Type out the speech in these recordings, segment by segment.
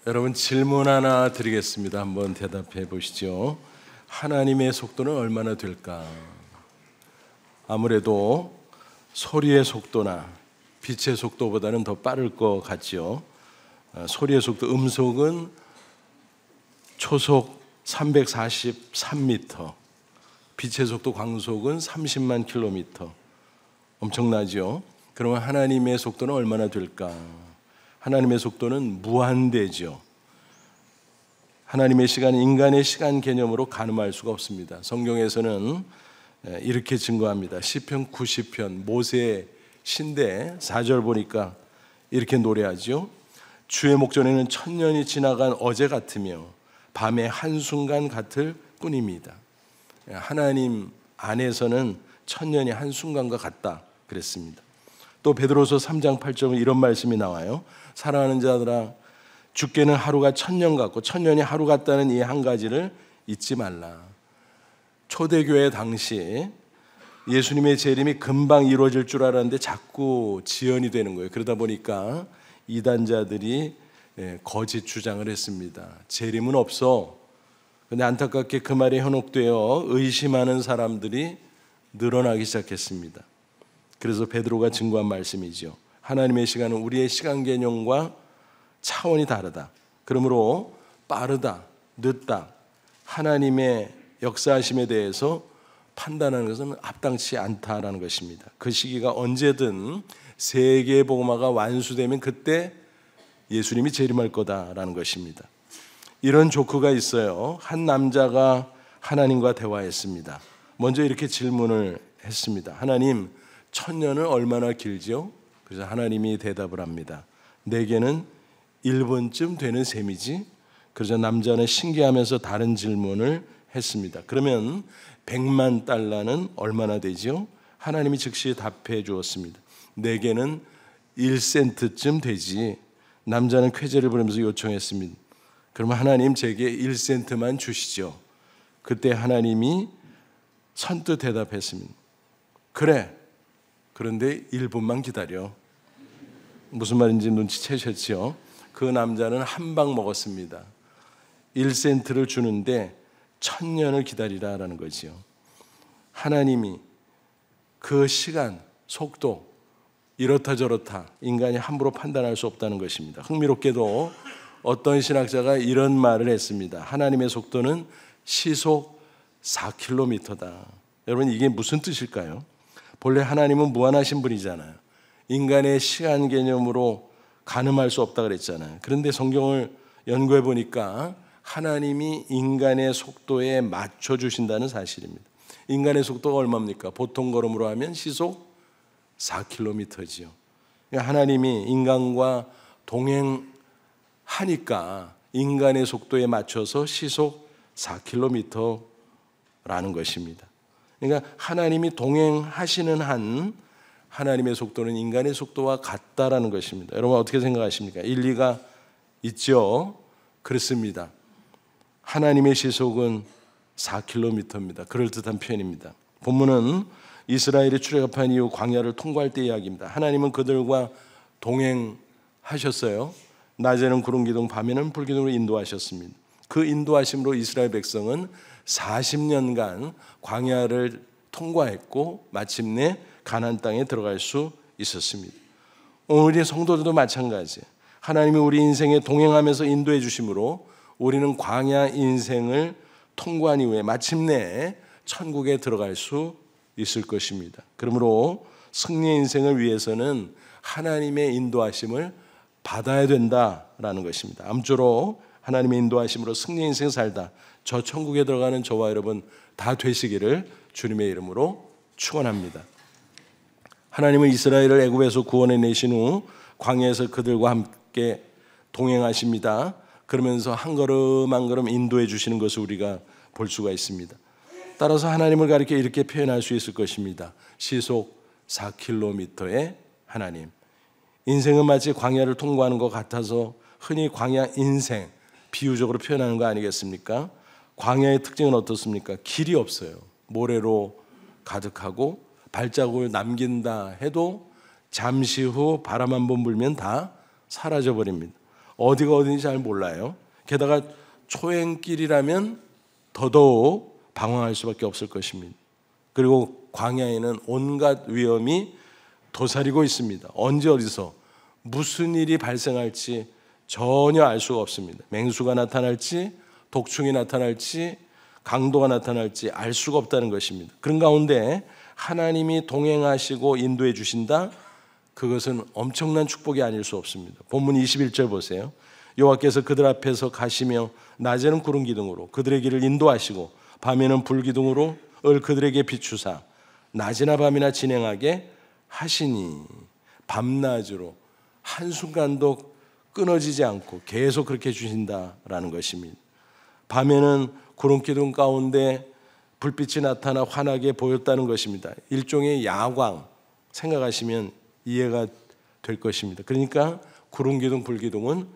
여러분 질문 하나 드리겠습니다. 한번 대답해 보시죠. 하나님의 속도는 얼마나 될까? 아무래도 소리의 속도나 빛의 속도보다는 더 빠를 것 같죠. 소리의 속도, 음속은 초속 343m, 빛의 속도, 광속은 30만 킬로미터. 엄청나죠? 그러면 하나님의 속도는 얼마나 될까? 하나님의 속도는 무한대죠. 하나님의 시간은 인간의 시간 개념으로 가늠할 수가 없습니다. 성경에서는 이렇게 증거합니다. 시편 90편 모세의 신대 4절 보니까 이렇게 노래하죠. 주의 목전에는 천년이 지나간 어제 같으며 밤의 한순간 같을 뿐입니다. 하나님 안에서는 천년이 한순간과 같다 그랬습니다. 또 베드로서 3장 8절에 이런 말씀이 나와요. 사랑하는 자들아, 주께는 하루가 천년 같고 천년이 하루 같다는 이 한 가지를 잊지 말라. 초대교회 당시 예수님의 재림이 금방 이루어질 줄 알았는데 자꾸 지연이 되는 거예요. 그러다 보니까 이단자들이 거짓 주장을 했습니다. 재림은 없어. 그런데 안타깝게 그 말이 현혹되어 의심하는 사람들이 늘어나기 시작했습니다. 그래서 베드로가 증거한 말씀이죠. 하나님의 시간은 우리의 시간 개념과 차원이 다르다. 그러므로 빠르다, 늦다, 하나님의 역사하심에 대해서 판단하는 것은 합당치 않다라는 것입니다. 그 시기가 언제든 세계 복음화가 완수되면 그때 예수님이 재림할 거다라는 것입니다. 이런 조크가 있어요. 한 남자가 하나님과 대화했습니다. 먼저 이렇게 질문을 했습니다. 하나님, 천년은 얼마나 길죠? 그래서 하나님이 대답을 합니다. 내게는 1분쯤 되는 셈이지. 그래서 남자는 신기하면서 다른 질문을 했습니다. 그러면 100만 달러는 얼마나 되죠? 하나님이 즉시 답해 주었습니다. 내게는 1센트쯤 되지. 남자는 쾌재를 부르면서 요청했습니다. 그러면 하나님 제게 1센트만 주시죠. 그때 하나님이 선뜻 대답했습니다. 그래. 그런데 1분만 기다려. 무슨 말인지 눈치채셨죠? 그 남자는 한 방 먹었습니다. 1센트를 주는데 1000년을 기다리라라는 거지요. 하나님이 그 시간, 속도 이렇다 저렇다 인간이 함부로 판단할 수 없다는 것입니다. 흥미롭게도 어떤 신학자가 이런 말을 했습니다. 하나님의 속도는 시속 4km다. 여러분 이게 무슨 뜻일까요? 본래 하나님은 무한하신 분이잖아요. 인간의 시간 개념으로 가늠할 수 없다 그랬잖아요. 그런데 성경을 연구해 보니까 하나님이 인간의 속도에 맞춰 주신다는 사실입니다. 인간의 속도가 얼마입니까? 보통 걸음으로 하면 시속 4km지요. 하나님이 인간과 동행하니까 인간의 속도에 맞춰서 시속 4km라는 것입니다. 그러니까 하나님이 동행하시는 한 하나님의 속도는 인간의 속도와 같다라는 것입니다. 여러분 어떻게 생각하십니까? 일리가 있죠? 그렇습니다. 하나님의 시속은 4km입니다. 그럴듯한 표현입니다. 본문은 이스라엘이 출애굽한 이후 광야를 통과할 때 이야기입니다. 하나님은 그들과 동행하셨어요. 낮에는 구름 기둥, 밤에는 불 기둥으로 인도하셨습니다. 그 인도하심으로 이스라엘 백성은 40년간 광야를 통과했고 마침내 가나안 땅에 들어갈 수 있었습니다. 우리 성도들도 마찬가지예요. 하나님이 우리 인생에 동행하면서 인도해 주심으로 우리는 광야 인생을 통과한 이후에 마침내 천국에 들어갈 수 있을 것입니다. 그러므로 승리의 인생을 위해서는 하나님의 인도하심을 받아야 된다라는 것입니다. 아무쪼록 하나님의 인도하심으로 승리의 인생 살다 저 천국에 들어가는 저와 여러분 다 되시기를 주님의 이름으로 축원합니다. 하나님은 이스라엘을 애굽에서 구원해 내신 후 광야에서 그들과 함께 동행하십니다. 그러면서 한 걸음 한 걸음 인도해 주시는 것을 우리가 볼 수가 있습니다. 따라서 하나님을 가리켜 이렇게 표현할 수 있을 것입니다. 시속 4km의 하나님. 인생은 마치 광야를 통과하는 것 같아서 흔히 광야 인생 비유적으로 표현하는 거 아니겠습니까? 광야의 특징은 어떻습니까? 길이 없어요. 모래로 가득하고 발자국을 남긴다 해도 잠시 후 바람 한 번 불면 다 사라져 버립니다. 어디가 어딘지 잘 몰라요. 게다가 초행길이라면 더더욱 방황할 수밖에 없을 것입니다. 그리고 광야에는 온갖 위험이 도사리고 있습니다. 언제 어디서 무슨 일이 발생할지 전혀 알 수가 없습니다. 맹수가 나타날지 독충이 나타날지 강도가 나타날지 알 수가 없다는 것입니다. 그런 가운데 하나님이 동행하시고 인도해 주신다? 그것은 엄청난 축복이 아닐 수 없습니다. 본문 21절 보세요. 여호와께서 그들 앞에서 가시며 낮에는 구름 기둥으로 그들의 길을 인도하시고 밤에는 불 기둥으로 그들에게 비추사 낮이나 밤이나 진행하게 하시니, 밤낮으로 한순간도 끊어지지 않고 계속 그렇게 주신다라는 것입니다. 밤에는 구름 기둥 가운데 불빛이 나타나 환하게 보였다는 것입니다. 일종의 야광 생각하시면 이해가 될 것입니다. 그러니까 구름 기둥, 불 기둥은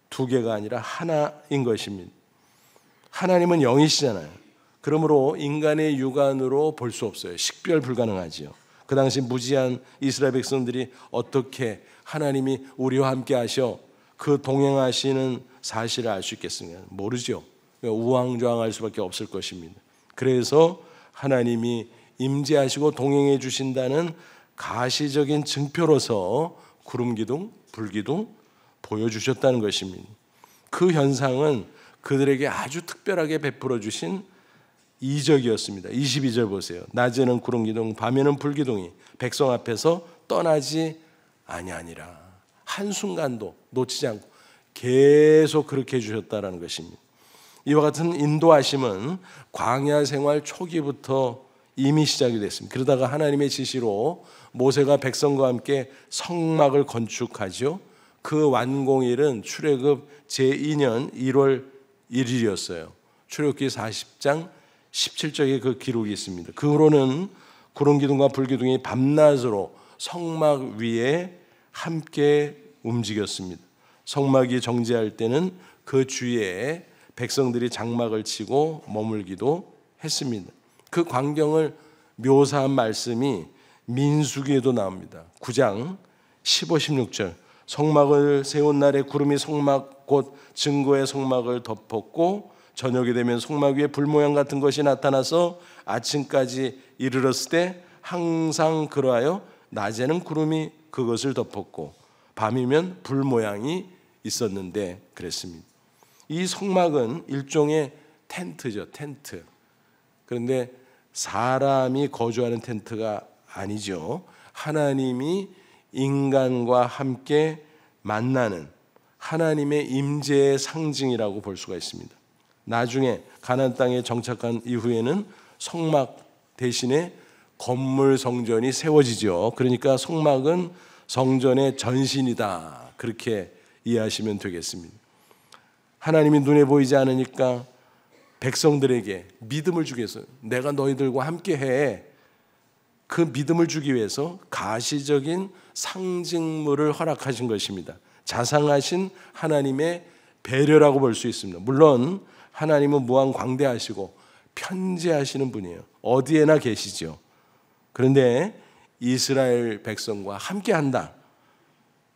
두 개가 아니라 하나인 것입니다. 하나님은 영이시잖아요. 그러므로 인간의 육안으로 볼 수 없어요. 식별 불가능하지요. 그 당시 무지한 이스라엘 백성들이 어떻게 하나님이 우리와 함께 하셔 그 동행하시는 사실을 알 수 있겠습니까? 모르죠. 우왕좌왕할 수밖에 없을 것입니다. 그래서 하나님이 임재하시고 동행해 주신다는 가시적인 증표로서 구름 기둥, 불 기둥 보여주셨다는 것입니다. 그 현상은 그들에게 아주 특별하게 베풀어 주신 이적이었습니다. 22절 보세요. 낮에는 구름 기둥, 밤에는 불 기둥이 백성 앞에서 떠나지 아니하니라. 한순간도 놓치지 않고 계속 그렇게 해주셨다는 것입니다. 이와 같은 인도하심은 광야 생활 초기부터 이미 시작이 됐습니다. 그러다가 하나님의 지시로 모세가 백성과 함께 성막을 건축하죠. 그 완공일은 출애굽 제2년 1월 1일이었어요. 출애굽기 40장 17절에 그 기록이 있습니다. 그 후로는 구름 기둥과 불 기둥이 밤낮으로 성막 위에 함께 움직였습니다. 성막이 정지할 때는 그 주위에 백성들이 장막을 치고 머물기도 했습니다. 그 광경을 묘사한 말씀이 민수기에도 나옵니다. 9장 15, 16절. 성막을 세운 날에 구름이 성막 곧 증거의 성막을 덮었고 저녁이 되면 성막 위에 불 모양 같은 것이 나타나서 아침까지 이르렀을 때 항상 그러하여 낮에는 구름이 그것을 덮었고 밤이면 불 모양이 있었는데 그랬습니다. 이 성막은 일종의 텐트죠. 텐트. 그런데 사람이 거주하는 텐트가 아니죠. 하나님이 인간과 함께 만나는 하나님의 임재의 상징이라고 볼 수가 있습니다. 나중에 가나안 땅에 정착한 이후에는 성막 대신에 건물 성전이 세워지죠. 그러니까 성막은 성전의 전신이다. 그렇게 이해하시면 되겠습니다. 하나님이 눈에 보이지 않으니까 백성들에게 믿음을 주기 위해서 내가 너희들과 함께해. 그 믿음을 주기 위해서 가시적인 상징물을 허락하신 것입니다. 자상하신 하나님의 배려라고 볼 수 있습니다. 물론 하나님은 무한 광대하시고 편재하시는 분이에요. 어디에나 계시죠. 그런데 이스라엘 백성과 함께한다.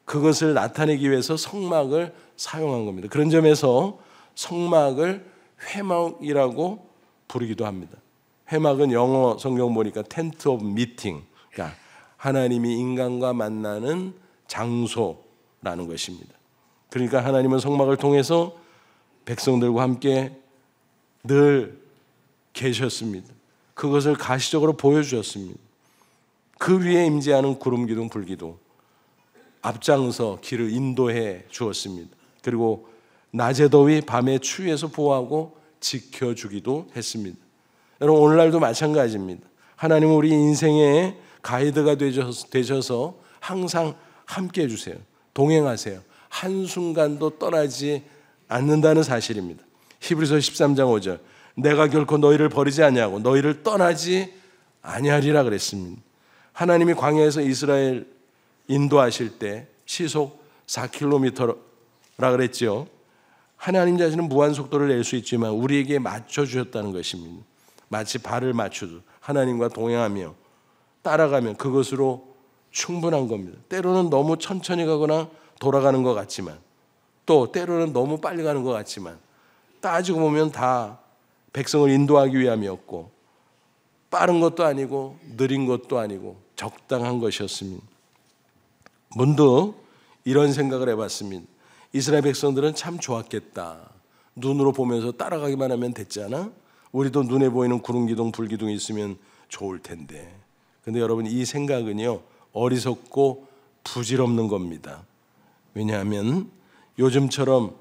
그것을 나타내기 위해서 성막을 사용한 겁니다. 그런 점에서 성막을 회막이라고 부르기도 합니다. 회막은 영어 성경 보니까 텐트 오브 미팅, 그러니까 하나님이 인간과 만나는 장소라는 것입니다. 그러니까 하나님은 성막을 통해서 백성들과 함께 늘 계셨습니다. 그것을 가시적으로 보여주셨습니다. 그 위에 임재하는 구름 기둥, 불 기둥 앞장서 길을 인도해 주었습니다. 그리고 낮의 더위, 밤의 추위에서 보호하고 지켜주기도 했습니다. 여러분 오늘날도 마찬가지입니다. 하나님은 우리 인생의 가이드가 되셔서 항상 함께해 주세요. 동행하세요. 한순간도 떠나지 않는다는 사실입니다. 히브리서 13장 5절 내가 결코 너희를 버리지 아니하고 너희를 떠나지 아니하리라 그랬습니다. 하나님이 광야에서 이스라엘 인도하실 때 시속 4km라 그랬죠. 하나님 자신은 무한 속도를 낼 수 있지만 우리에게 맞춰주셨다는 것입니다. 마치 발을 맞추듯 하나님과 동행하며 따라가면 그것으로 충분한 겁니다. 때로는 너무 천천히 가거나 돌아가는 것 같지만 또 때로는 너무 빨리 가는 것 같지만 따지고 보면 다 백성을 인도하기 위함이었고 빠른 것도 아니고 느린 것도 아니고 적당한 것이었습니다. 문득 이런 생각을 해봤습니다. 이스라엘 백성들은 참 좋았겠다. 눈으로 보면서 따라가기만 하면 됐잖아. 우리도 눈에 보이는 구름기둥 불기둥이 있으면 좋을 텐데. 근데 여러분, 이 생각은요 어리석고 부질없는 겁니다. 왜냐하면 요즘처럼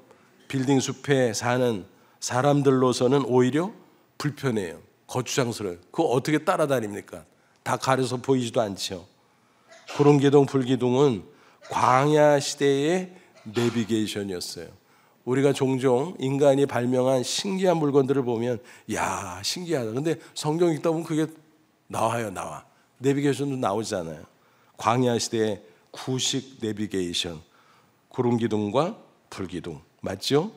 빌딩 숲에 사는 사람들로서는 오히려 불편해요. 거추장스러워요. 그거 어떻게 따라다닙니까? 다 가려서 보이지도 않죠. 구름기둥 불기둥은 광야 시대의 내비게이션이었어요. 우리가 종종 인간이 발명한 신기한 물건들을 보면 야, 신기하다. 근데 성경 읽다 보면 그게 나와. 내비게이션도 나오잖아요. 광야 시대의 구식 내비게이션, 구름기둥과 불기둥, 맞죠?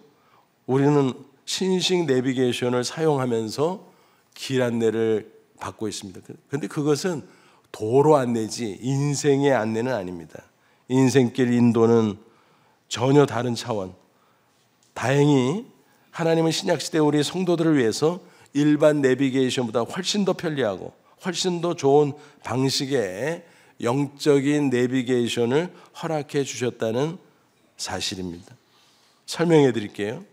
우리는 신식 내비게이션을 사용하면서 길 안내를 받고 있습니다. 그런데 그것은 도로 안내지 인생의 안내는 아닙니다. 인생길 인도는 전혀 다른 차원. 다행히 하나님은 신약시대 우리 성도들을 위해서 일반 내비게이션보다 훨씬 더 편리하고 훨씬 더 좋은 방식의 영적인 내비게이션을 허락해 주셨다는 사실입니다. 설명해 드릴게요.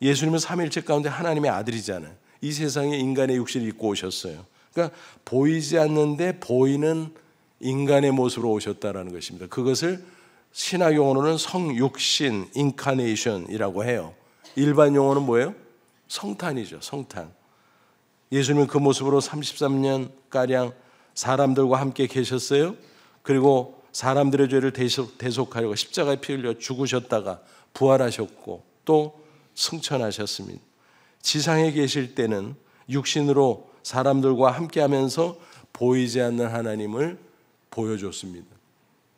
예수님은 삼위일체 가운데 하나님의 아들이잖아요. 이 세상에 인간의 육신을 입고 오셨어요. 그러니까 보이지 않는데 보이는 인간의 모습으로 오셨다라는 것입니다. 그것을 신학 용어로는 성육신, 인카네이션이라고 해요. 일반 용어는 뭐예요? 성탄이죠. 성탄. 예수님은 그 모습으로 33년가량 사람들과 함께 계셨어요. 그리고 사람들의 죄를 대속하려고 십자가에 피 흘려 죽으셨다가 부활하셨고 또 승천하셨습니다. 지상에 계실 때는 육신으로 사람들과 함께하면서 보이지 않는 하나님을 보여줬습니다.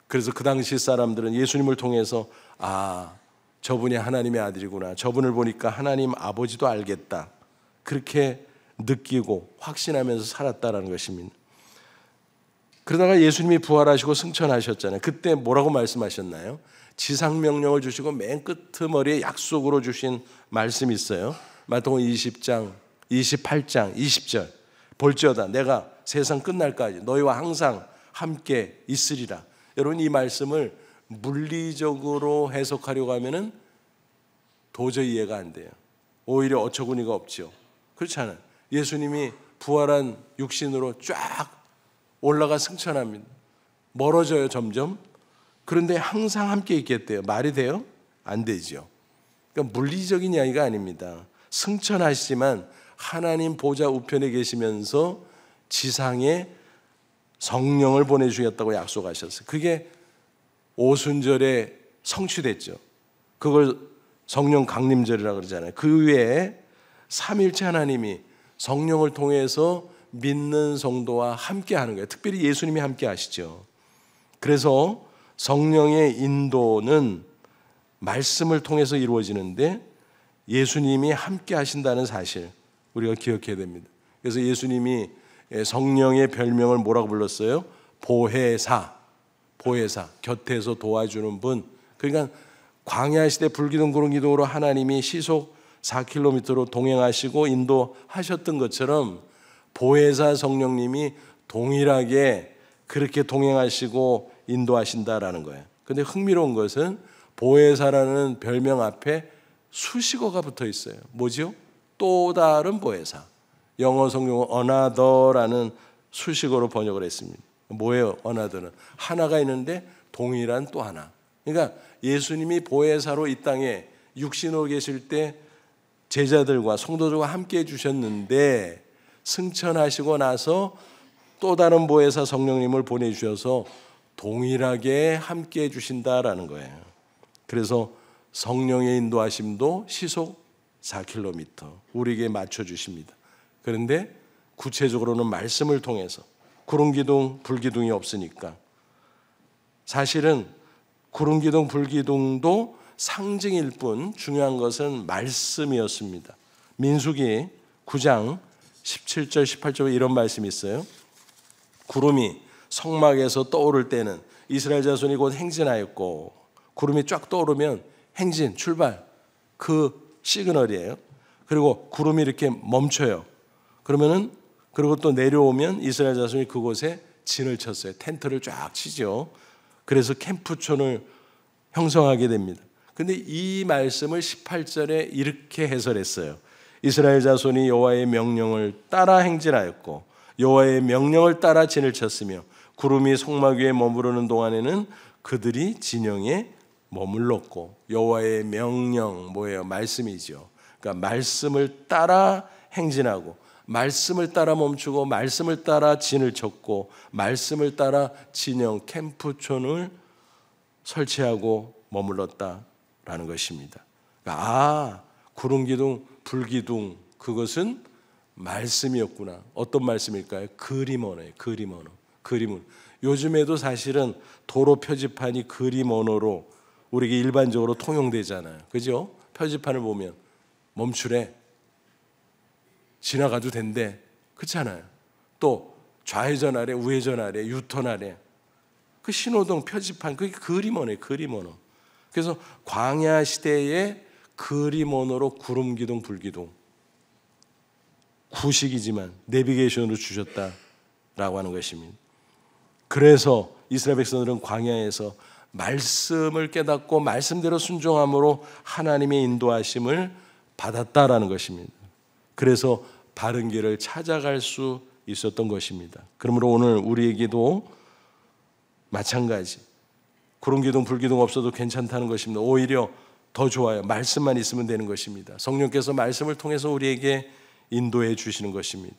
그래서 그 당시 사람들은 예수님을 통해서 저분이 하나님의 아들이구나, 저분을 보니까 하나님 아버지도 알겠다, 그렇게 느끼고 확신하면서 살았다라는 것입니다. 그러다가 예수님이 부활하시고 승천하셨잖아요. 그때 뭐라고 말씀하셨나요? 지상명령을 주시고 맨 끄트머리에 약속으로 주신 말씀이 있어요. 마태복음 20장 28장 20절 볼지어다 내가 세상 끝날까지 너희와 항상 함께 있으리라. 여러분, 이 말씀을 물리적으로 해석하려고 하면은 도저히 이해가 안 돼요. 오히려 어처구니가 없죠. 그렇지 않아요? 예수님이 부활한 육신으로 쫙 올라가 승천합니다. 멀어져요, 점점. 그런데 항상 함께 있겠대요. 말이 돼요? 안 되죠. 그러니까 물리적인 이야기가 아닙니다. 승천하시지만 하나님 보좌 우편에 계시면서 지상에 성령을 보내주겠다고 약속하셨어요. 그게 오순절에 성취됐죠. 그걸 성령 강림절이라고 그러잖아요. 그 외에 삼일체 하나님이 성령을 통해서 믿는 성도와 함께 하는 거예요. 특별히 예수님이 함께 하시죠. 그래서 성령의 인도는 말씀을 통해서 이루어지는데 예수님이 함께 하신다는 사실 우리가 기억해야 됩니다. 그래서 예수님이 성령의 별명을 뭐라고 불렀어요? 보혜사, 곁에서 도와주는 분. 그러니까 광야 시대 불기둥 구름기둥으로 하나님이 시속 4km로 동행하시고 인도하셨던 것처럼 보혜사 성령님이 동일하게 그렇게 동행하시고 인도하신다라는 거예요. 그런데 흥미로운 것은 보혜사라는 별명 앞에 수식어가 붙어 있어요. 뭐죠? 또 다른 보혜사. 영어 성경은 another라는 수식어로 번역을 했습니다. 뭐예요? another는 하나가 있는데 동일한 또 하나. 그러니까 예수님이 보혜사로 이 땅에 육신으로 계실 때 제자들과 성도들과 함께 해주셨는데 승천하시고 나서 또 다른 보혜사 성령님을 보내주셔서 동일하게 함께 해주신다라는 거예요. 그래서 성령의 인도하심도 시속 4km 우리에게 맞춰주십니다. 그런데 구체적으로는 말씀을 통해서 구름기둥, 불기둥이 없으니까 사실은 구름기둥, 불기둥도 상징일 뿐 중요한 것은 말씀이었습니다. 민수기 9장 17절, 18절에 이런 말씀이 있어요. 구름이 성막에서 떠오를 때는 이스라엘 자손이 곧 행진하였고 구름이 쫙 떠오르면 행진, 출발, 그 시그널이에요. 그리고 구름이 이렇게 멈춰요. 그러면은, 그리고 또 내려오면 이스라엘 자손이 그곳에 진을 쳤어요. 텐트를 쫙 치죠. 그래서 캠프촌을 형성하게 됩니다. 근데 이 말씀을 18절에 이렇게 해설했어요. 이스라엘 자손이 여호와의 명령을 따라 행진하였고 여호와의 명령을 따라 진을 쳤으며 구름이 성막 위에 머무르는 동안에는 그들이 진영에 머물렀고. 여호와의 명령 뭐예요? 말씀이죠. 그러니까 말씀을 따라 행진하고 말씀을 따라 멈추고 말씀을 따라 진을 쳤고 말씀을 따라 진영 캠프촌을 설치하고 머물렀다라는 것입니다. 그러니까 구름 기둥, 불 기둥, 그것은 말씀이었구나. 어떤 말씀일까요? 그림 언어예요. 그림 언어. 그림은 요즘에도 사실은 도로 표지판이 그림 언어로 우리에게 일반적으로 통용되잖아요. 그죠? 표지판을 보면 멈추래, 지나가도 된대, 그렇잖아요. 또 좌회전 아래, 우회전 아래, 유턴 아래, 그 신호등 표지판, 그게 그림 언어예요. 그림 언어. 그래서 광야 시대에 그림 언어로 구름 기둥, 불 기둥, 구식이지만 내비게이션으로 주셨다라고 하는 것입니다. 그래서 이스라엘 백성들은 광야에서 말씀을 깨닫고 말씀대로 순종함으로 하나님의 인도하심을 받았다라는 것입니다. 그래서 바른 길을 찾아갈 수 있었던 것입니다. 그러므로 오늘 우리에게도 마찬가지, 구름 기둥, 불 기둥 없어도 괜찮다는 것입니다. 오히려 더 좋아요. 말씀만 있으면 되는 것입니다. 성령께서 말씀을 통해서 우리에게 인도해 주시는 것입니다.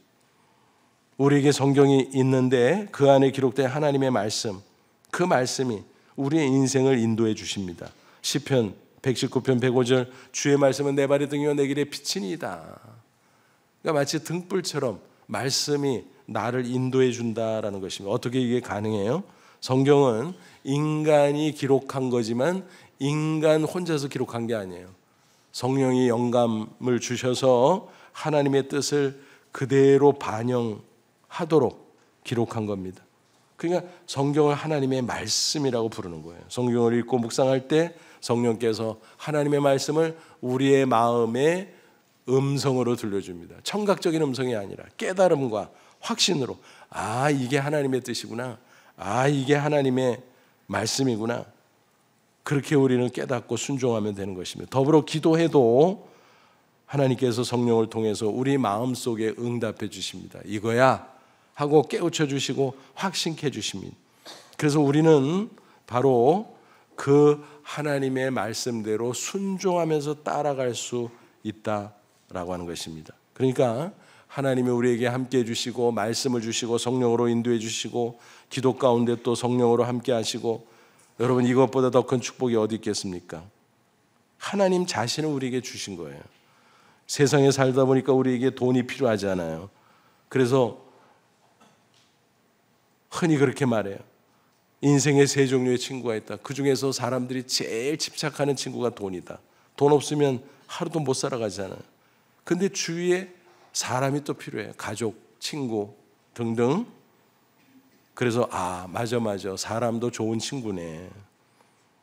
우리에게 성경이 있는데 그 안에 기록된 하나님의 말씀, 그 말씀이 우리의 인생을 인도해 주십니다. 시편 119편 105절, 주의 말씀은 내 발의 등이요 내 길의 빛이니이다. 그러니까 마치 등불처럼 말씀이 나를 인도해 준다라는 것입니다. 어떻게 이게 가능해요? 성경은 인간이 기록한 거지만 인간 혼자서 기록한 게 아니에요. 성령이 영감을 주셔서 하나님의 뜻을 그대로 반영하도록 기록한 겁니다. 그러니까 성경을 하나님의 말씀이라고 부르는 거예요. 성경을 읽고 묵상할 때 성령께서 하나님의 말씀을 우리의 마음에 음성으로 들려줍니다. 청각적인 음성이 아니라 깨달음과 확신으로, 아, 이게 하나님의 뜻이구나, 아, 이게 하나님의 말씀이구나, 그렇게 우리는 깨닫고 순종하면 되는 것입니다. 더불어 기도해도 하나님께서 성령을 통해서 우리 마음속에 응답해 주십니다. 이거야 하고 깨우쳐 주시고 확신케 주십니다. 그래서 우리는 바로 그 하나님의 말씀대로 순종하면서 따라갈 수 있다라고 하는 것입니다. 그러니까 하나님이 우리에게 함께 해주시고 말씀을 주시고 성령으로 인도해 주시고 기도 가운데 또 성령으로 함께 하시고, 여러분 이것보다 더 큰 축복이 어디 있겠습니까? 하나님 자신을 우리에게 주신 거예요. 세상에 살다 보니까 우리에게 돈이 필요하잖아요. 그래서 흔히 그렇게 말해요. 인생에 세 종류의 친구가 있다. 그 중에서 사람들이 제일 집착하는 친구가 돈이다. 돈 없으면 하루도 못 살아가잖아요. 근데 주위에 사람이 또 필요해요. 가족, 친구 등등. 그래서 맞아 사람도 좋은 친구네.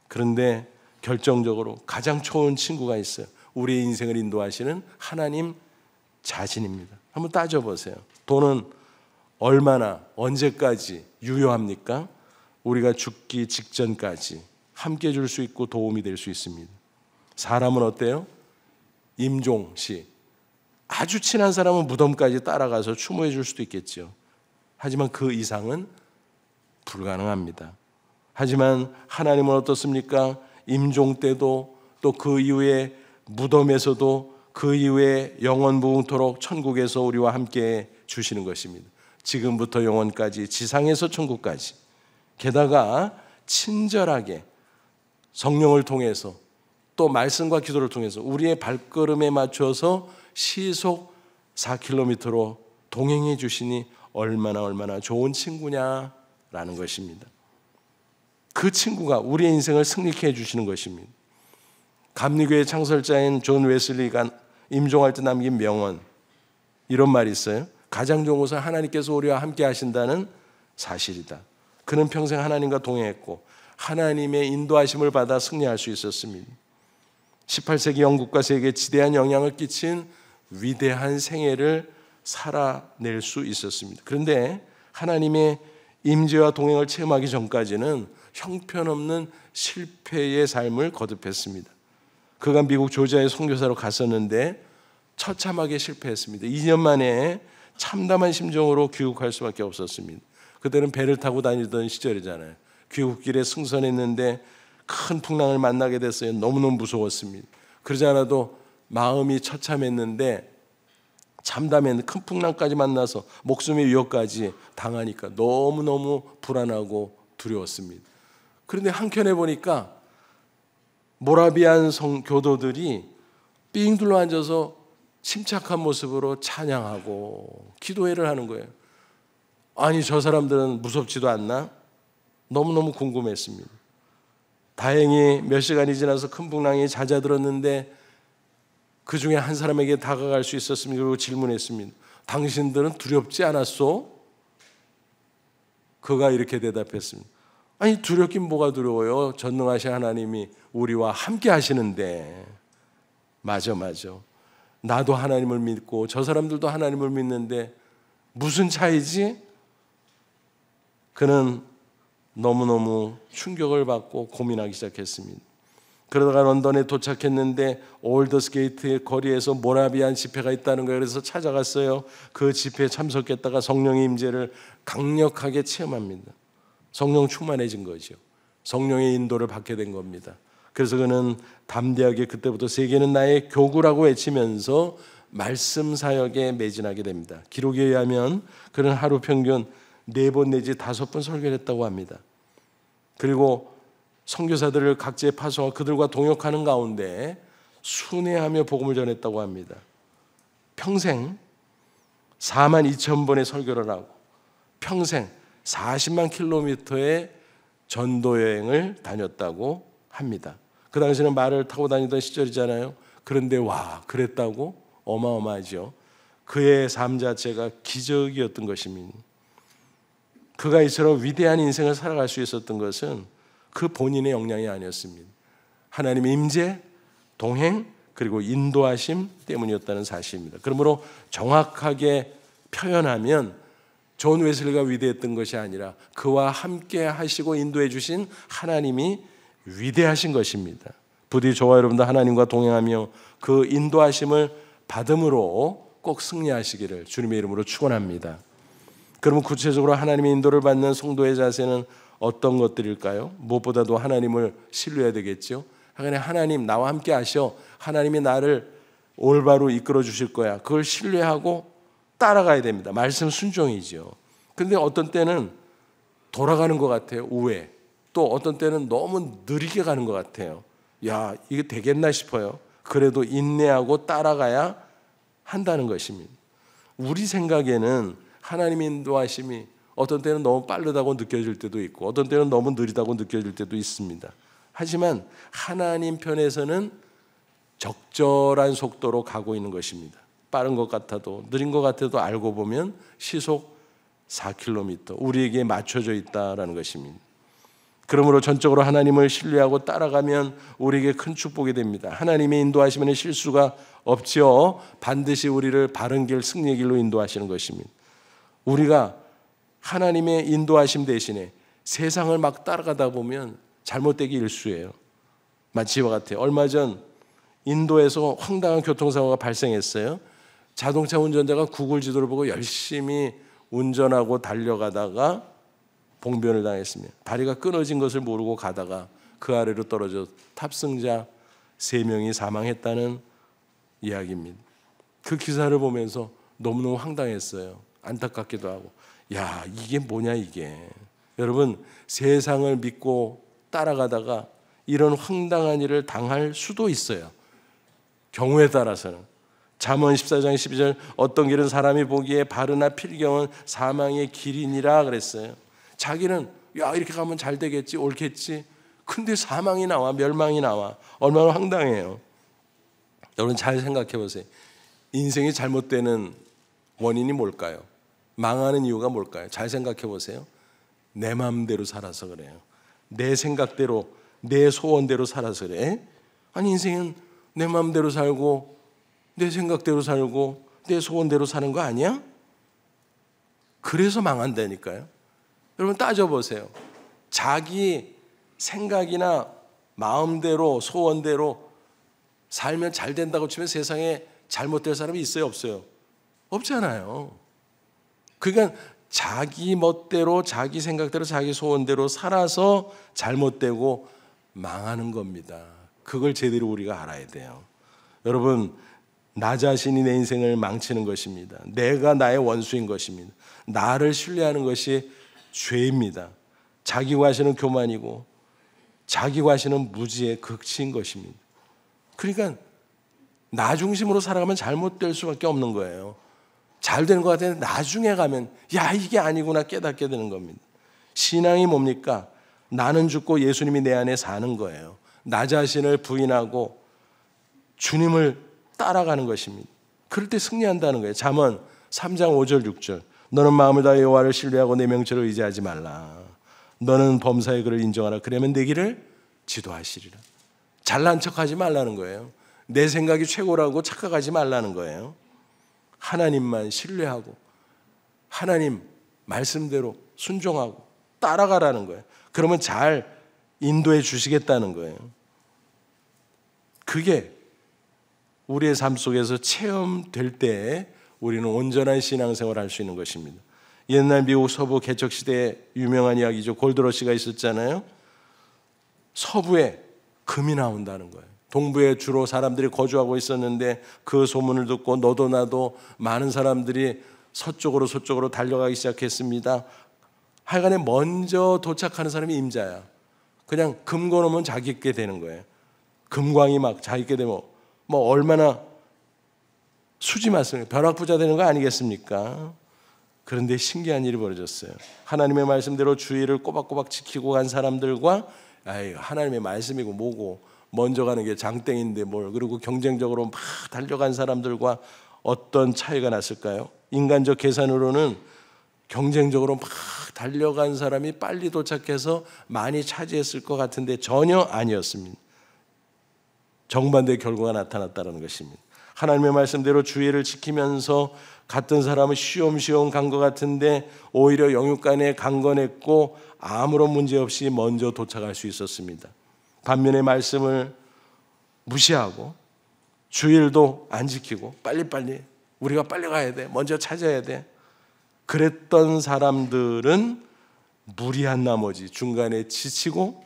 그런데 결정적으로 가장 좋은 친구가 있어요. 우리의 인생을 인도하시는 하나님 자신입니다. 한번 따져보세요. 돈은 얼마나 언제까지 유효합니까? 우리가 죽기 직전까지 함께 줄 수 있고 도움이 될 수 있습니다. 사람은 어때요? 임종시, 아주 친한 사람은 무덤까지 따라가서 추모해 줄 수도 있겠죠. 하지만 그 이상은 불가능합니다. 하지만 하나님은 어떻습니까? 임종 때도 또 그 이후에 무덤에서도 그 이후에 영원 무궁토록 천국에서 우리와 함께 주시는 것입니다. 지금부터 영원까지, 지상에서 천국까지. 게다가 친절하게 성령을 통해서 또 말씀과 기도를 통해서 우리의 발걸음에 맞춰서 시속 4km로 동행해 주시니 얼마나 좋은 친구냐라는 것입니다. 그 친구가 우리의 인생을 승리케 해주시는 것입니다. 감리교의 창설자인 존 웨슬리가 임종할 때 남긴 명언, 이런 말이 있어요. 가장 좋은 것은 하나님께서 우리와 함께 하신다는 사실이다. 그는 평생 하나님과 동행했고 하나님의 인도하심을 받아 승리할 수 있었습니다. 18세기 영국과 세계에 지대한 영향을 끼친 위대한 생애를 살아낼 수 있었습니다. 그런데 하나님의 임재와 동행을 체험하기 전까지는 형편없는 실패의 삶을 거듭했습니다. 그가 미국 조지아에 선교사로 갔었는데 처참하게 실패했습니다. 2년 만에 참담한 심정으로 귀국할 수밖에 없었습니다. 그때는 배를 타고 다니던 시절이잖아요. 귀국길에 승선했는데 큰 풍랑을 만나게 됐어요. 너무너무 무서웠습니다. 그러지 않아도 마음이 처참했는데 참담했는데 큰 풍랑까지 만나서 목숨의 위협까지 당하니까 너무너무 불안하고 두려웠습니다. 그런데 한켠에 보니까 모라비안 교도들이 삥 둘러 앉아서 침착한 모습으로 찬양하고 기도회를 하는 거예요. 아니, 저 사람들은 무섭지도 않나? 너무너무 궁금했습니다. 다행히 몇 시간이 지나서 큰 풍랑이 잦아들었는데 그 중에 한 사람에게 다가갈 수 있었습니다. 그리고 질문했습니다. 당신들은 두렵지 않았소? 그가 이렇게 대답했습니다. 아니, 두렵긴 뭐가 두려워요? 전능하신 하나님이 우리와 함께 하시는데. 맞아. 나도 하나님을 믿고 저 사람들도 하나님을 믿는데 무슨 차이지? 그는 너무너무 충격을 받고 고민하기 시작했습니다. 그러다가 런던에 도착했는데 올더스게이트 거리에서 모라비안 집회가 있다는 거예요. 그래서 찾아갔어요. 그 집회에 참석했다가 성령의 임재를 강력하게 체험합니다. 성령 충만해진 거죠. 성령의 인도를 받게 된 겁니다. 그래서 그는 담대하게 그때부터 세계는 나의 교구라고 외치면서 말씀 사역에 매진하게 됩니다. 기록에 의하면 그는 하루 평균 4번 내지 5번 설교를 했다고 합니다. 그리고 선교사들을 각지에 파송하고 그들과 동역하는 가운데 순회하며 복음을 전했다고 합니다. 평생 42,000번의 설교를 하고 평생 40만 킬로미터의 전도 여행을 다녔다고 합니다. 그 당시에는 말을 타고 다니던 시절이잖아요. 그런데 그랬다고? 어마어마하죠. 그의 삶 자체가 기적이었던 것입니다. 그가 이처럼 위대한 인생을 살아갈 수 있었던 것은 그 본인의 역량이 아니었습니다. 하나님의 임재, 동행, 그리고 인도하심 때문이었다는 사실입니다. 그러므로 정확하게 표현하면 존 웨슬리가 위대했던 것이 아니라 그와 함께 하시고 인도해 주신 하나님이 위대하신 것입니다. 부디 저와 여러분도 하나님과 동행하며 그 인도하심을 받음으로 꼭 승리하시기를 주님의 이름으로 축원합니다. 그러면 구체적으로 하나님의 인도를 받는 성도의 자세는 어떤 것들일까요? 무엇보다도 하나님을 신뢰해야 되겠죠. 하나님 나와 함께 하셔. 하나님이 나를 올바로 이끌어 주실 거야. 그걸 신뢰하고 따라가야 됩니다. 말씀 순종이죠. 그런데 어떤 때는 돌아가는 것 같아요. 우회. 또 어떤 때는 너무 느리게 가는 것 같아요. 야, 이게 되겠나 싶어요. 그래도 인내하고 따라가야 한다는 것입니다. 우리 생각에는 하나님의 인도하심이 어떤 때는 너무 빠르다고 느껴질 때도 있고 어떤 때는 너무 느리다고 느껴질 때도 있습니다. 하지만 하나님 편에서는 적절한 속도로 가고 있는 것입니다. 빠른 것 같아도 느린 것 같아도 알고 보면 시속 4km 우리에게 맞춰져 있다는 것입니다. 그러므로 전적으로 하나님을 신뢰하고 따라가면 우리에게 큰 축복이 됩니다. 하나님의 인도하시면 실수가 없지요. 반드시 우리를 바른 길, 승리의 길로 인도하시는 것입니다. 우리가 하나님의 인도하심 대신에 세상을 막 따라가다 보면 잘못되기 일쑤예요. 마치 이와 같아요. 얼마 전 인도에서 황당한 교통사고가 발생했어요. 자동차 운전자가 구글 지도를 보고 열심히 운전하고 달려가다가 봉변을 당했습니다. 다리가 끊어진 것을 모르고 가다가 그 아래로 떨어져 탑승자 3명이 사망했다는 이야기입니다. 그 기사를 보면서 너무너무 황당했어요. 안타깝기도 하고, 야, 이게 뭐냐 이게. 여러분, 세상을 믿고 따라가다가 이런 황당한 일을 당할 수도 있어요. 경우에 따라서는. 잠언 14장 12절 어떤 길은 사람이 보기에 바르나 필경은 사망의 길이니라 그랬어요. 자기는 야, 이렇게 가면 잘 되겠지, 옳겠지. 근데 사망이 나와, 멸망이 나와. 얼마나 황당해요. 여러분 잘 생각해 보세요. 인생이 잘못되는 원인이 뭘까요? 망하는 이유가 뭘까요? 잘 생각해 보세요. 내 마음대로 살아서 그래요. 내 생각대로, 내 소원대로 살아서 그래. 아니, 인생은 내 마음대로 살고 내 생각대로 살고 내 소원대로 사는 거 아니야? 그래서 망한다니까요. 여러분 따져보세요. 자기 생각이나 마음대로 소원대로 살면 잘 된다고 치면 세상에 잘못될 사람이 있어요, 없어요? 없잖아요. 그러니까 자기 멋대로 자기 생각대로 자기 소원대로 살아서 잘못되고 망하는 겁니다. 그걸 제대로 우리가 알아야 돼요. 여러분, 나 자신이 내 인생을 망치는 것입니다. 내가 나의 원수인 것입니다. 나를 신뢰하는 것이 죄입니다. 자기 과시는 교만이고 자기 과시는 무지의 극치인 것입니다. 그러니까 나 중심으로 살아가면 잘못될 수밖에 없는 거예요. 잘 되는 것 같은데 나중에 가면 야, 이게 아니구나 깨닫게 되는 겁니다. 신앙이 뭡니까? 나는 죽고 예수님이 내 안에 사는 거예요. 나 자신을 부인하고 주님을 따라가는 것입니다. 그럴 때 승리한다는 거예요. 잠언 3장 5절 6절. 너는 마음을 다해 여호와를 신뢰하고 내 명철을 의지하지 말라. 너는 범사의 그를 인정하라. 그러면 내 길을 지도하시리라. 잘난 척하지 말라는 거예요. 내 생각이 최고라고 착각하지 말라는 거예요. 하나님만 신뢰하고 하나님 말씀대로 순종하고 따라가라는 거예요. 그러면 잘 인도해 주시겠다는 거예요. 그게 우리의 삶 속에서 체험될 때 우리는 온전한 신앙생활을 할 수 있는 것입니다. 옛날 미국 서부 개척시대에 유명한 이야기죠. 골드러시가 있었잖아요. 서부에 금이 나온다는 거예요. 동부에 주로 사람들이 거주하고 있었는데 그 소문을 듣고 너도 나도 많은 사람들이 서쪽으로 달려가기 시작했습니다. 하여간에 먼저 도착하는 사람이 임자야. 그냥 금 거놓으면 자기 게 되는 거예요. 금광이 막 자기 게 되면 뭐 얼마나 수지 맞습니까? 벼락부자 되는 거 아니겠습니까? 그런데 신기한 일이 벌어졌어요. 하나님의 말씀대로 주의를 꼬박꼬박 지키고 간 사람들과 하나님의 말씀이고 뭐고 먼저 가는 게 장땡인데 뭘, 그리고 경쟁적으로 막 달려간 사람들과 어떤 차이가 났을까요? 인간적 계산으로는 경쟁적으로 막 달려간 사람이 빨리 도착해서 많이 차지했을 것 같은데 전혀 아니었습니다. 정반대의 결과가 나타났다는 것입니다. 하나님의 말씀대로 주의를 지키면서 갔던 사람은 쉬엄쉬엄 간 것 같은데 오히려 영육간에 강건했고 아무런 문제 없이 먼저 도착할 수 있었습니다. 반면에 말씀을 무시하고 주일도 안 지키고 빨리빨리 우리가 빨리 가야 돼, 먼저 찾아야 돼, 그랬던 사람들은 무리한 나머지 중간에 지치고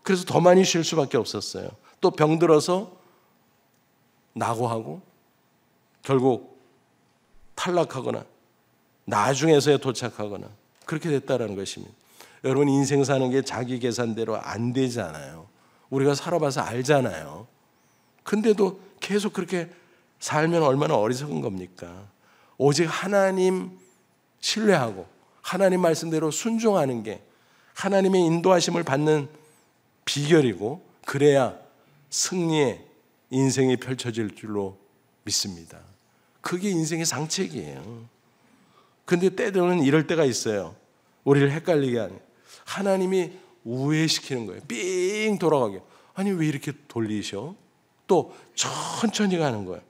그래서 더 많이 쉴 수밖에 없었어요. 또 병들어서 낙오하고 결국 탈락하거나 나중에서야 도착하거나 그렇게 됐다라는 것입니다. 여러분, 인생 사는 게 자기 계산대로 안 되잖아요. 우리가 살아봐서 알잖아요. 근데도 계속 그렇게 살면 얼마나 어리석은 겁니까? 오직 하나님 신뢰하고 하나님 말씀대로 순종하는 게 하나님의 인도하심을 받는 비결이고, 그래야 승리의 인생이 펼쳐질 줄로 믿습니다. 그게 인생의 상책이에요. 근데 때로는 이럴 때가 있어요. 우리를 헷갈리게 하는, 하나님이 우회시키는 거예요. 삥 돌아가게. 아니 왜 이렇게 돌리셔? 또 천천히 가는 거예요.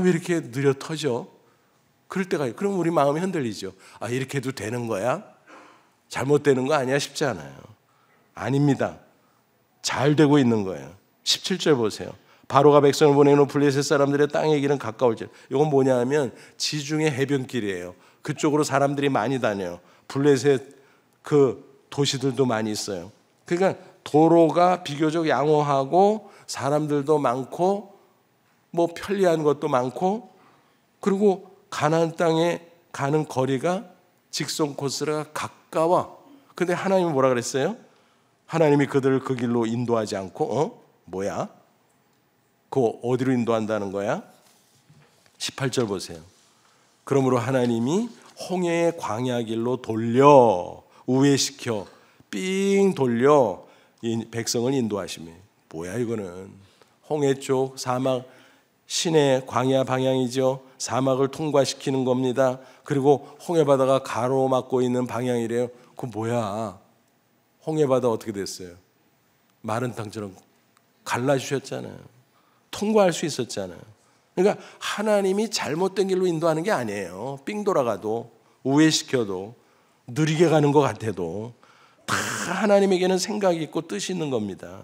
왜 이렇게 느려 터져? 그럴 때가 있어요. 그럼 우리 마음이 흔들리죠. 이렇게 해도 되는 거야? 잘못되는 거 아니야? 싶지 않아요. 아닙니다. 잘 되고 있는 거예요. 17절 보세요. 바로가 백성을 보내는 블레셋 사람들의 땅의 길은 가까울지. 이건 뭐냐 하면 지중해 해변길이에요. 그쪽으로 사람들이 많이 다녀요. 블레셋 그 도시들도 많이 있어요. 그러니까 도로가 비교적 양호하고 사람들도 많고 뭐 편리한 것도 많고, 그리고 가나안 땅에 가는 거리가 직선 코스가 가까워. 근데 하나님이 뭐라 그랬어요? 하나님이 그들을 그 길로 인도하지 않고 뭐야? 그거 어디로 인도한다는 거야? 18절 보세요. 그러므로 하나님이 홍해의 광야 길로 돌려 우회시켜 삥 돌려 이 백성을 인도하시며, 뭐야 이거는? 홍해 쪽 사막 시내 광야 방향이죠. 사막을 통과시키는 겁니다. 그리고 홍해 바다가 가로막고 있는 방향이래요. 그거 뭐야? 홍해 바다 어떻게 됐어요? 마른 땅처럼 갈라주셨잖아요. 통과할 수 있었잖아요. 그러니까 하나님이 잘못된 길로 인도하는 게 아니에요. 삥 돌아가도 우회시켜도 느리게 가는 것 같아도 다 하나님에게는 생각이 있고 뜻이 있는 겁니다.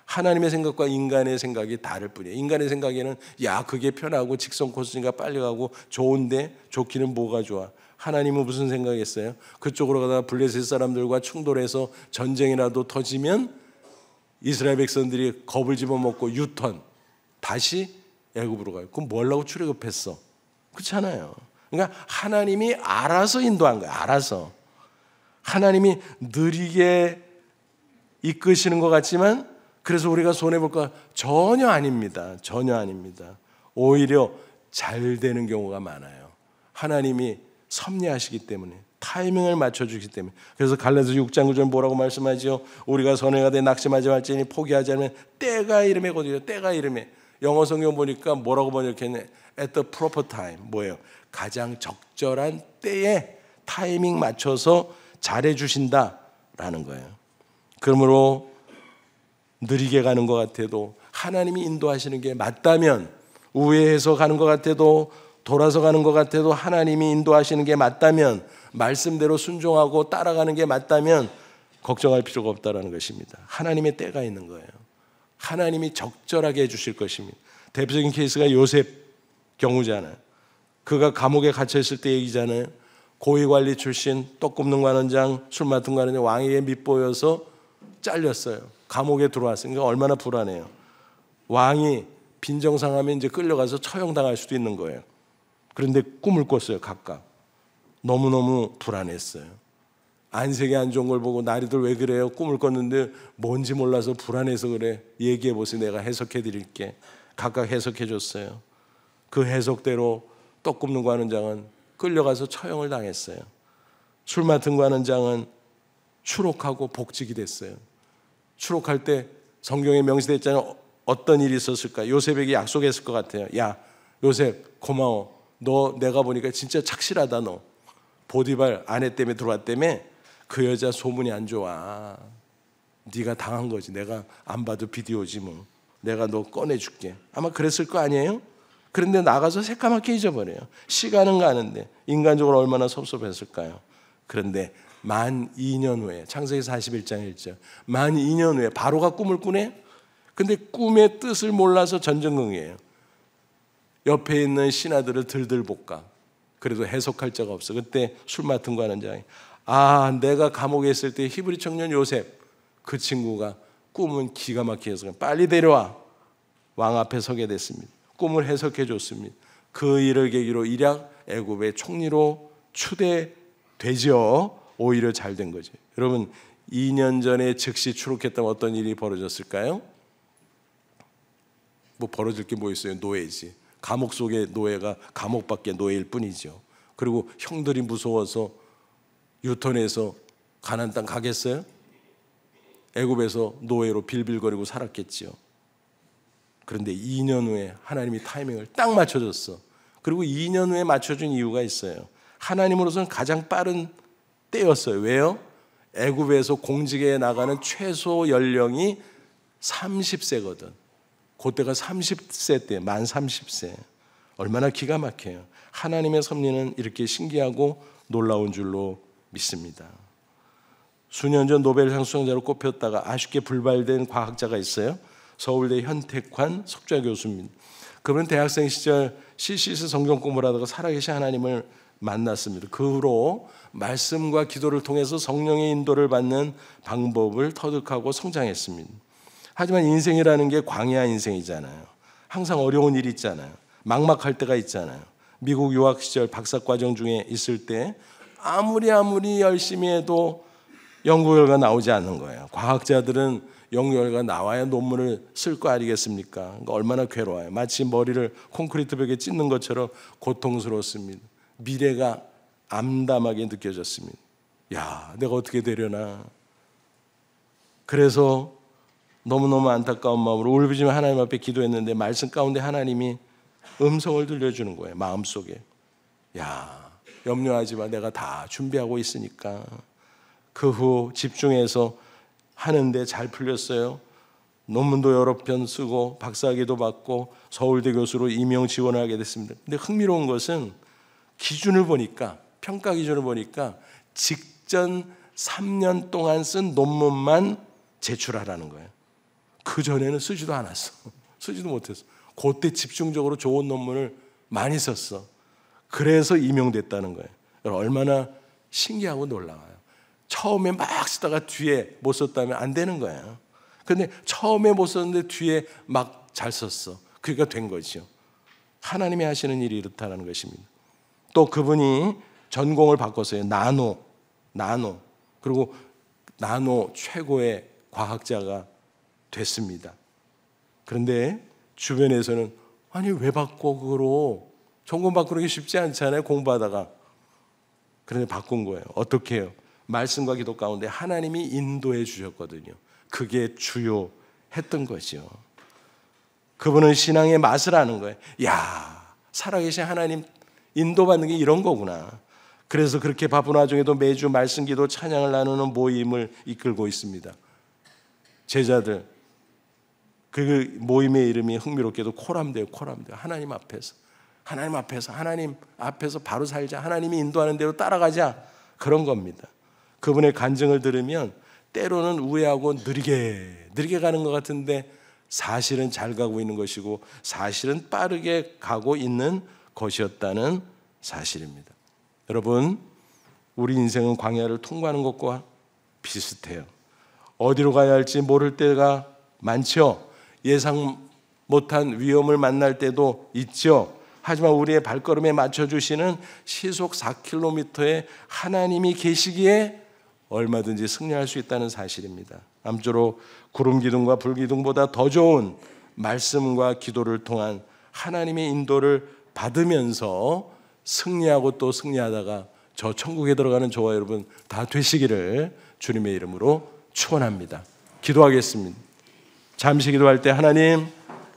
하나님의 생각과 인간의 생각이 다를 뿐이에요. 인간의 생각에는 야 그게 편하고 직선 코스니까 빨리 가고 좋은데 좋기는 뭐가 좋아. 하나님은 무슨 생각했어요? 그쪽으로 가다가 블레셋 사람들과 충돌해서 전쟁이라도 터지면 이스라엘 백성들이 겁을 집어먹고 유턴 다시 애굽으로 가요. 그럼 뭐 하려고 출애굽했어? 그렇잖아요. 그러니까 하나님이 알아서 인도한 거예요. 알아서. 하나님이 느리게 이끄시는 것 같지만 그래서 우리가 손해볼까? 전혀 아닙니다. 전혀 아닙니다. 오히려 잘 되는 경우가 많아요. 하나님이 섭리하시기 때문에 타이밍을 맞춰주기 때문에. 그래서 갈라디아서 6장 9절 뭐라고 말씀하죠? 우리가 선회가 돼 낙심하지 말지니 포기하지 않으면 때가 이름에거든요. 때가 이름에. 영어 성경 보니까 뭐라고 번역했네? At the proper time. 뭐예요? 가장 적절한 때에 타이밍 맞춰서 잘해주신다라는 거예요. 그러므로 느리게 가는 것 같아도 하나님이 인도하시는 게 맞다면, 우회해서 가는 것 같아도 돌아서 가는 것 같아도 하나님이 인도하시는 게 맞다면, 말씀대로 순종하고 따라가는 게 맞다면 걱정할 필요가 없다는 것입니다. 하나님의 때가 있는 거예요. 하나님이 적절하게 해주실 것입니다. 대표적인 케이스가 요셉 경우잖아요. 그가 감옥에 갇혀있을 때 얘기잖아요. 고위관리 출신, 떡 굽는 관원장, 술 맡은 관원장, 왕에게 밉보여서 잘렸어요. 감옥에 들어왔으니까 얼마나 불안해요. 왕이 빈정상하면 이제 끌려가서 처형당할 수도 있는 거예요. 그런데 꿈을 꿨어요. 각각. 너무너무 불안했어요. 안색이 안 좋은 걸 보고 나리들 왜 그래요? 꿈을 꿨는데 뭔지 몰라서 불안해서 그래. 얘기해 보세요. 내가 해석해 드릴게. 각각 해석해 줬어요. 그 해석대로 떡 굽는 관원장은 끌려가서 처형을 당했어요. 술 맡은 관원장은 추록하고 복직이 됐어요. 추록할 때 성경에 명시되어 있잖아요. 어떤 일이 있었을까? 요셉에게 약속했을 것 같아요. 야 요셉 고마워. 너 내가 보니까 진짜 착실하다. 너 보디발 아내 때문에 들어왔다며. 그 여자 소문이 안 좋아. 네가 당한 거지. 내가 안 봐도 비디오지 뭐. 내가 너 꺼내줄게. 아마 그랬을 거 아니에요? 그런데 나가서 새까맣게 잊어버려요. 시간은 가는데 인간적으로 얼마나 섭섭했을까요? 그런데 만 2년 후에, 창세기 41장 1절, 만 2년 후에 바로가 꿈을 꾸네? 근데 꿈의 뜻을 몰라서 전전긍이에요. 옆에 있는 신하들을 들들 볶아. 그래도 해석할 자가 없어. 그때 술 맡은 관원장이 내가 감옥에 있을 때 히브리 청년 요셉, 그 친구가 꿈은 기가 막히게 해서 빨리 데려와. 왕 앞에 서게 됐습니다. 꿈을 해석해 줬습니다. 그 일을 계기로 일약 애굽의 총리로 추대되죠. 오히려 잘 된 거죠. 여러분 2년 전에 즉시 추록했다면 어떤 일이 벌어졌을까요? 뭐 벌어질 게 뭐 있어요? 노예지. 감옥 속의 노예가 감옥 밖의 노예일 뿐이죠. 그리고 형들이 무서워서 유턴해서 가나안 땅 가겠어요? 애굽에서 노예로 빌빌거리고 살았겠지요. 그런데 2년 후에 하나님이 타이밍을 딱 맞춰줬어. 그리고 2년 후에 맞춰준 이유가 있어요. 하나님으로서는 가장 빠른 때였어요. 왜요? 애굽에서 공직에 나가는 최소 연령이 30세거든. 그때가 30세 때, 만 30세. 얼마나 기가 막혀요. 하나님의 섭리는 이렇게 신기하고 놀라운 줄로 믿습니다. 수년 전 노벨상 수상자로 꼽혔다가 아쉽게 불발된 과학자가 있어요. 서울대 현택환 석좌 교수입니다. 그분은 대학생 시절 CCS 성경 공부를 하다가 살아계신 하나님을 만났습니다. 그 후로 말씀과 기도를 통해서 성령의 인도를 받는 방법을 터득하고 성장했습니다. 하지만 인생이라는 게 광야 인생이잖아요. 항상 어려운 일이 있잖아요. 막막할 때가 있잖아요. 미국 유학 시절 박사과정 중에 있을 때 아무리 열심히 해도 연구 결과 나오지 않는 거예요. 과학자들은 연구 결과 나와야 논문을 쓸 거 아니겠습니까? 그러니까 얼마나 괴로워요. 마치 머리를 콘크리트 벽에 찢는 것처럼 고통스러웠습니다. 미래가 암담하게 느껴졌습니다. 야, 내가 어떻게 되려나. 그래서 너무너무 안타까운 마음으로 울부짖으며 하나님 앞에 기도했는데 말씀 가운데 하나님이 음성을 들려주는 거예요. 마음속에. 야, 염려하지 마. 내가 다 준비하고 있으니까. 그 후 집중해서 하는데 잘 풀렸어요. 논문도 여러 편 쓰고 박사학위도 받고 서울대 교수로 임용 지원을 하게 됐습니다. 근데 흥미로운 것은 기준을 보니까, 평가 기준을 보니까 직전 3년 동안 쓴 논문만 제출하라는 거예요. 그전에는 쓰지도 않았어. 쓰지도 못했어. 그때 집중적으로 좋은 논문을 많이 썼어. 그래서 임용됐다는 거예요. 얼마나 신기하고 놀라워요. 처음에 막 쓰다가 뒤에 못 썼다면 안 되는 거예요. 근데 처음에 못 썼는데 뒤에 막 잘 썼어. 그러니까 된 거죠. 하나님이 하시는 일이 이렇다는 것입니다. 또 그분이 전공을 바꿨어요. 나노. 그리고 나노 최고의 과학자가 됐습니다. 그런데 주변에서는 아니 왜 바꿔 그거로, 전공 바꾸는 게 쉽지 않잖아요, 공부하다가. 그런데 바꾼 거예요. 어떻게 해요? 말씀과 기도 가운데 하나님이 인도해 주셨거든요. 그게 주요했던 거죠. 그분은 신앙의 맛을 아는 거예요. 야, 살아계신 하나님 인도받는 게 이런 거구나. 그래서 그렇게 바쁜 와중에도 매주 말씀 기도 찬양을 나누는 모임을 이끌고 있습니다. 제자들, 그 모임의 이름이 흥미롭게도 코람데요. 하나님 앞에서 바로 살자. 하나님이 인도하는 대로 따라가자. 그런 겁니다. 그분의 간증을 들으면 때로는 우회하고 느리게 가는 것 같은데 사실은 잘 가고 있는 것이고 사실은 빠르게 가고 있는 것이었다는 사실입니다. 여러분, 우리 인생은 광야를 통과하는 것과 비슷해요. 어디로 가야 할지 모를 때가 많죠. 예상 못한 위험을 만날 때도 있죠. 하지만 우리의 발걸음에 맞춰주시는 시속 4km의 하나님이 계시기에 얼마든지 승리할 수 있다는 사실입니다. 아무쪼록 구름 기둥과 불 기둥보다 더 좋은 말씀과 기도를 통한 하나님의 인도를 받으면서 승리하고 또 승리하다가 저 천국에 들어가는 저와 여러분 다 되시기를 주님의 이름으로 축원합니다. 기도하겠습니다. 잠시 기도할 때 하나님,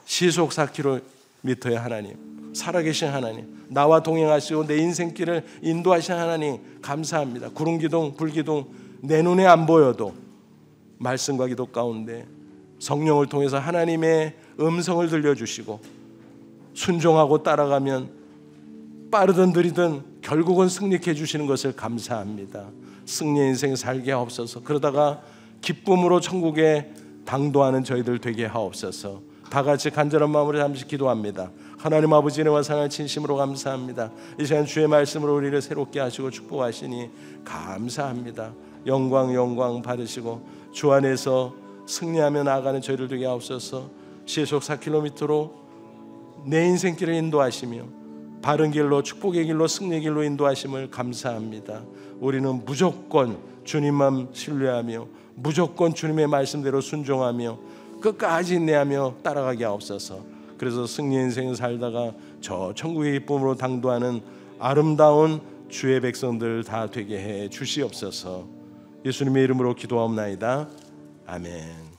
시속 4km의 하나님, 살아계신 하나님, 나와 동행하시고 내 인생길을 인도하신 하나님 감사합니다. 구름기둥, 불기둥 내 눈에 안 보여도 말씀과 기도 가운데 성령을 통해서 하나님의 음성을 들려주시고 순종하고 따라가면 빠르든 느리든 결국은 승리케 해주시는 것을 감사합니다. 승리의 인생 살게 하옵소서. 그러다가 기쁨으로 천국에 당도하는 저희들 되게 하옵소서. 다 같이 간절한 마음으로 잠시 기도합니다. 하나님 아버지 은혜와 사랑을 진심으로 감사합니다. 이 시간 주의 말씀으로 우리를 새롭게 하시고 축복하시니 감사합니다. 영광 받으시고 주 안에서 승리하며 나아가는 저희를 되게 하옵소서. 시속 4km로 내 인생길을 인도하시며 바른 길로, 축복의 길로, 승리의 길로 인도하심을 감사합니다. 우리는 무조건 주님만 신뢰하며 무조건 주님의 말씀대로 순종하며 끝까지 인내하며 따라가게 하옵소서. 그래서 승리의 인생을 살다가 저 천국의 기쁨으로 당도하는 아름다운 주의 백성들 다 되게 해 주시옵소서. 예수님의 이름으로 기도하옵나이다. 아멘.